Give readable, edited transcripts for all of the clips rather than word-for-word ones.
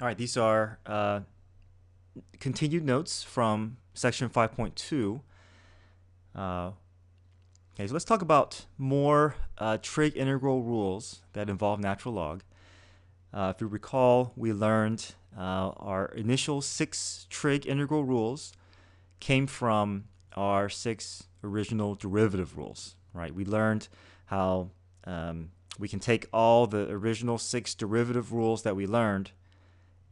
All right, these are continued notes from section 5.2. Okay, so let's talk about more trig integral rules that involve natural log. If you recall, we learned our initial 6 trig integral rules came from our 6 original derivative rules, right? We learned how we can take all the original 6 derivative rules that we learned,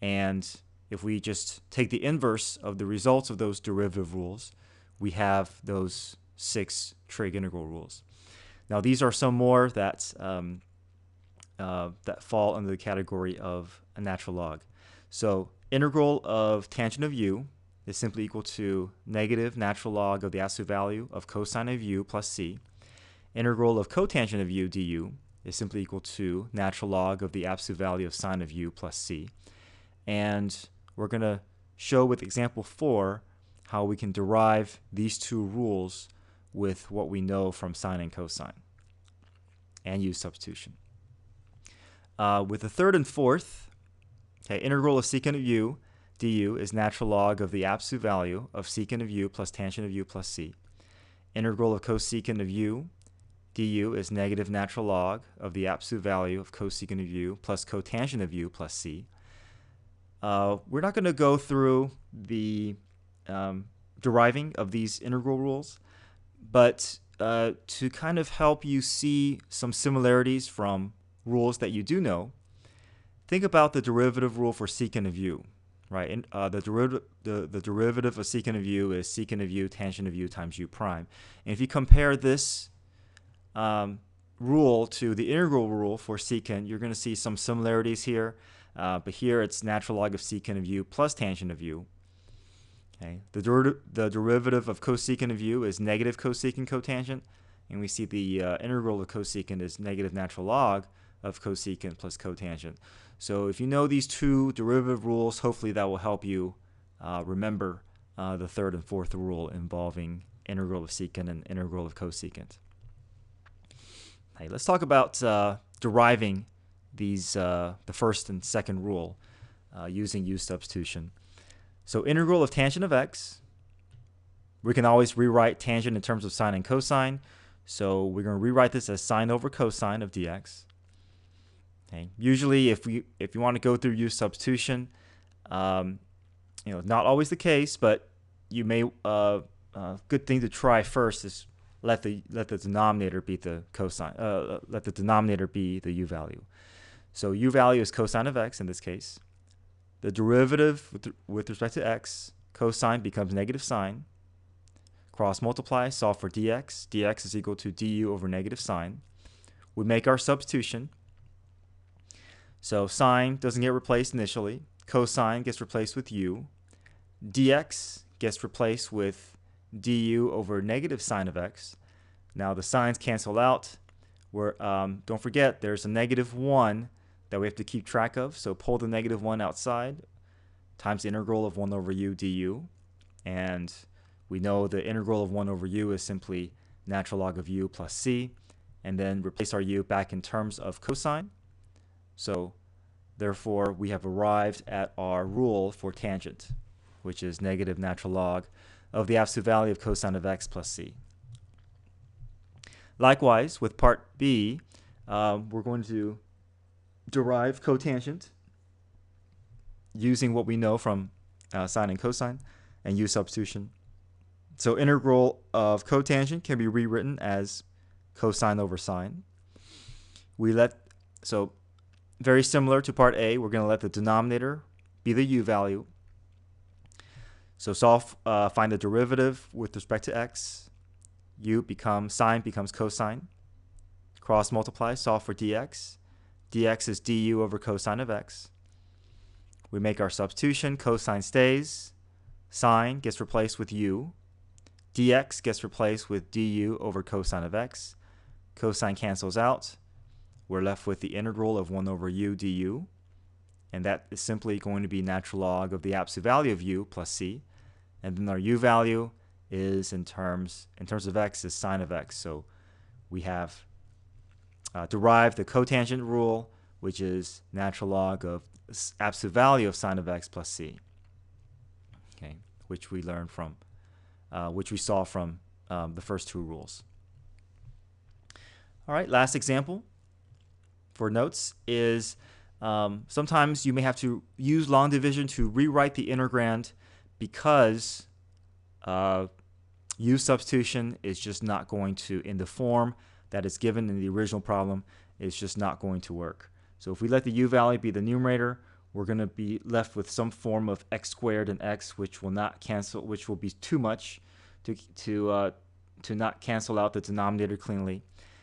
and if we just take the inverse of the results of those derivative rules, we have those 6 trig integral rules. Now, these are some more that fall under the category of a natural log. So, integral of tangent of u is simply equal to negative natural log of the absolute value of cosine of u plus c. Integral of cotangent of u du is simply equal to natural log of the absolute value of sine of u plus c. And we're going to show with example 4 how we can derive these two rules with what we know from sine and cosine and use substitution. With the third and fourth, okay, integral of secant of u du is natural log of the absolute value of secant of u plus tangent of u plus c. Integral of cosecant of u du is negative natural log of the absolute value of cosecant of u plus cotangent of u plus c. We're not going to go through the deriving of these integral rules, but to kind of help you see some similarities from rules that you do know, think about the derivative rule for secant of u, right? And the derivative of secant of u is secant of u tangent of u times u prime. And if you compare this rule to the integral rule for secant, you're going to see some similarities here. But here it's natural log of secant of u plus tangent of u. Okay. The derivative of cosecant of u is negative cosecant cotangent, and we see the integral of cosecant is negative natural log of cosecant plus cotangent. So if you know these two derivative rules, hopefully that will help you remember the third and fourth rule involving integral of secant and integral of cosecant. Okay, let's talk about deriving these the first and second rule using use substitution. So integral of tangent of x, we can always rewrite tangent in terms of sine and cosine. So we're going to rewrite this as sine over cosine of dx. Okay. Usually, if you want to go through use substitution, not always the case, but you may good thing to try first is let the denominator be the cosine. Let the denominator be the u value. So u value is cosine of x in this case. The derivative with respect to x, cosine becomes negative sine. Cross multiply, solve for dx. Dx is equal to du over negative sine. We make our substitution. So sine doesn't get replaced initially. Cosine gets replaced with u. Dx gets replaced with du over negative sine of x. Now the signs cancel out. Don't forget, there's a negative 1 that we have to keep track of. So pull the negative 1 outside times the integral of 1 over u du. And we know the integral of 1 over u is simply natural log of u plus c. And then replace our u back in terms of cosine. So therefore, we have arrived at our rule for tangent, which is negative natural log of the absolute value of cosine of x plus c. Likewise, with part B, we're going to derive cotangent using what we know from sine and cosine and use substitution. So integral of cotangent can be rewritten as cosine over sine. So very similar to part A, we're going to let the denominator be the u value. So find the derivative with respect to x. Sine becomes cosine. Cross multiply, solve for dx. Dx is du over cosine of x. We make our substitution. Cosine stays. Sine gets replaced with u. Dx gets replaced with du over cosine of x. Cosine cancels out. We're left with the integral of 1 over u du. And that is simply going to be natural log of the absolute value of u plus c. And then our u value is in terms of x is sine of x. So we have derived the cotangent rule which is natural log of absolute value of sine of x plus c, okay, which we learned from, which we saw from the first two rules. All right, last example for notes is sometimes you may have to use long division to rewrite the integrand because u substitution is just not going to, in the form that is given in the original problem, it's just not going to work. So if we let the u value be the numerator, we're going to be left with some form of x squared and x, which will not cancel, which will be too much to not cancel out the denominator cleanly.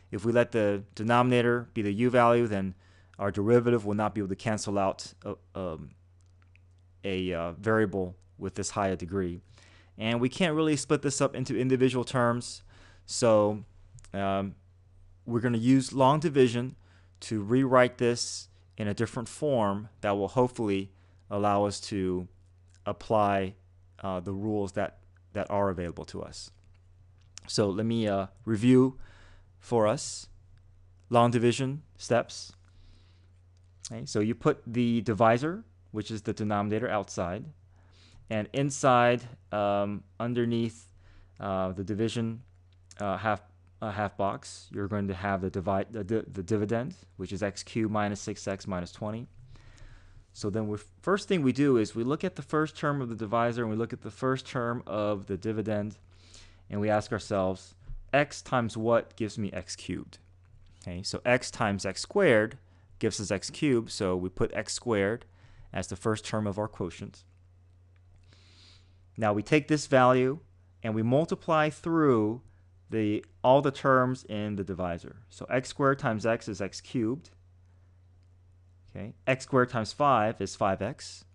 If we let the denominator be the u value, then our derivative will not be able to cancel out a variable with this high a degree. And we can't really split this up into individual terms, so we're going to use long division to rewrite this in a different form that will hopefully allow us to apply the rules that are available to us. So let me review for us long division steps. Okay, so you put the divisor, which is the denominator, outside, and inside, underneath the division half box, you're going to have the dividend, which is x cubed minus 6x minus 20. So then first thing we do is we look at the first term of the divisor and we look at the first term of the dividend, and we ask ourselves, x times what gives me x cubed? Okay, so x times x squared gives us x cubed, so we put x squared as the first term of our quotient. Now we take this value and we multiply through all the terms in the divisor. So x squared times x is x cubed. Okay, x squared times 5 is 5x.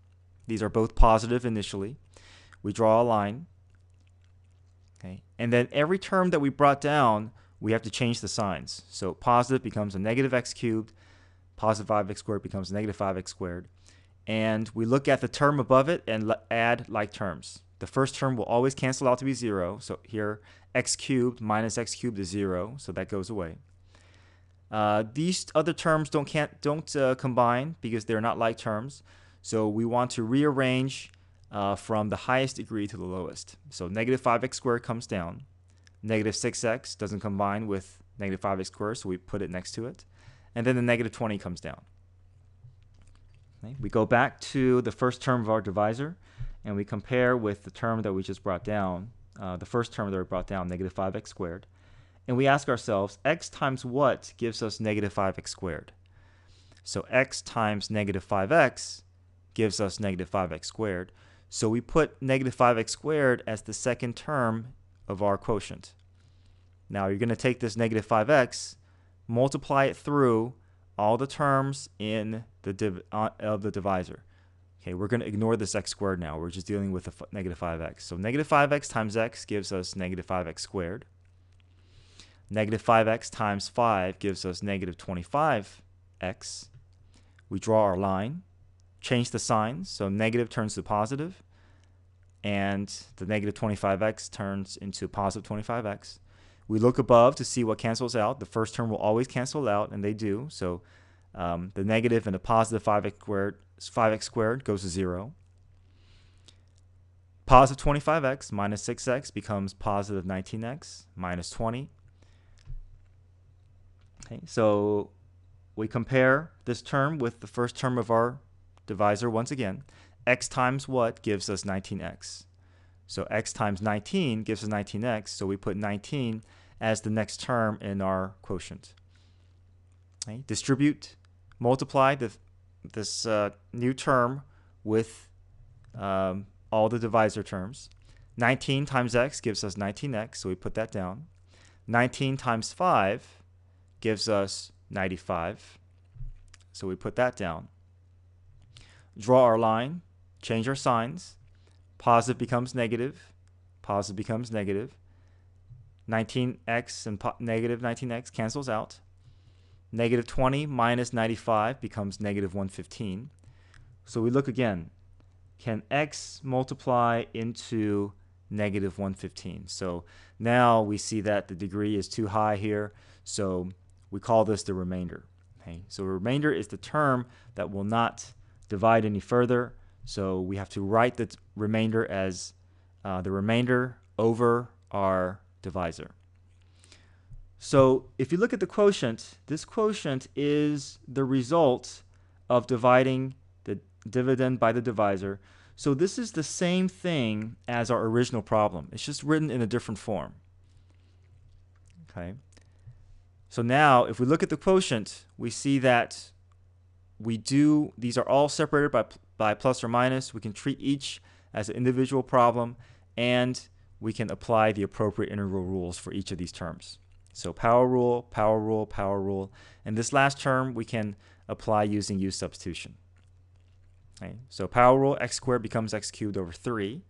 These are both positive initially. We draw a line. Okay, and then every term that we brought down, we have to change the signs. So positive becomes a negative x cubed, positive 5x squared becomes negative 5x squared. And we look at the term above it and add like terms. The first term will always cancel out to be 0. So here, x cubed minus x cubed is 0, so that goes away. These other terms don't combine because they're not like terms. So we want to rearrange from the highest degree to the lowest. So negative 5x squared comes down. Negative 6x doesn't combine with negative 5x squared, so we put it next to it. And then the negative 20 comes down. Okay. We go back to the first term of our divisor, and we compare with the term that we just brought down, the first term that we brought down, negative 5x squared. And we ask ourselves, x times what gives us negative 5x squared? So x times negative 5x gives us negative 5x squared. So we put negative 5x squared as the second term of our quotient. Now you're going to take this negative 5x, multiply it through all the terms in of the divisor. Okay, we're going to ignore this x squared now. We're just dealing with the negative 5x. So negative 5x times x gives us negative 5x squared. Negative 5x times 5 gives us negative 25x. We draw our line, change the signs, so negative turns to positive, and the negative 25x turns into positive 25x. We look above to see what cancels out. The first term will always cancel out, and they do. So the negative and the positive 5x squared goes to 0. Positive 25x minus 6x becomes positive 19x minus 20. Okay, so we compare this term with the first term of our divisor once again. X times what gives us 19x? So x times 19 gives us 19x, so we put 19 as the next term in our quotient. Okay, distribute, multiply this new term with all the divisor terms. 19 times x gives us 19x, so we put that down. 19 times 5 gives us 95, so we put that down. Draw our line, change our signs. Positive becomes negative, positive becomes negative. 19x and negative 19x cancels out. Negative 20 minus 95 becomes negative 115. So we look again. Can x multiply into negative 115? So now we see that the degree is too high here, so we call this the remainder. Okay, so remainder is the term that will not divide any further. So we have to write the remainder as the remainder over our divisor. So if you look at the quotient, this quotient is the result of dividing the dividend by the divisor. So this is the same thing as our original problem. It's just written in a different form. Okay. So now if we look at the quotient, we see that these are all separated by plus or minus. We can treat each as an individual problem, and we can apply the appropriate integral rules for each of these terms. So power rule, power rule, power rule. And this last term we can apply using use substitution. Okay. So power rule, x squared becomes x cubed over 3.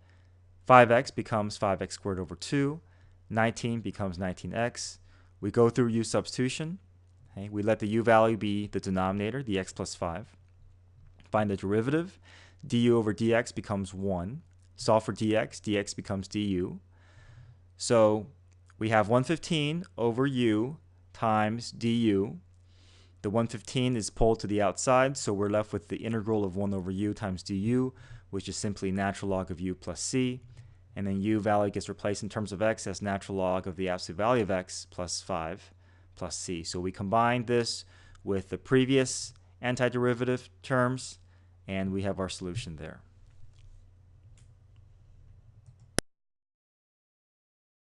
5x becomes 5x squared over 2. 19 becomes 19x. We go through use substitution. Okay. We let the u value be the denominator, the x plus 5. Find the derivative. Du over dx becomes 1. Solve for dx. Dx becomes du. So we have 115 over u times du. The 115 is pulled to the outside, so we're left with the integral of 1 over u times du, which is simply natural log of u plus c. And then u value gets replaced in terms of x as natural log of the absolute value of x plus 5 plus c. So we combine this with the previous antiderivative terms, and we have our solution there.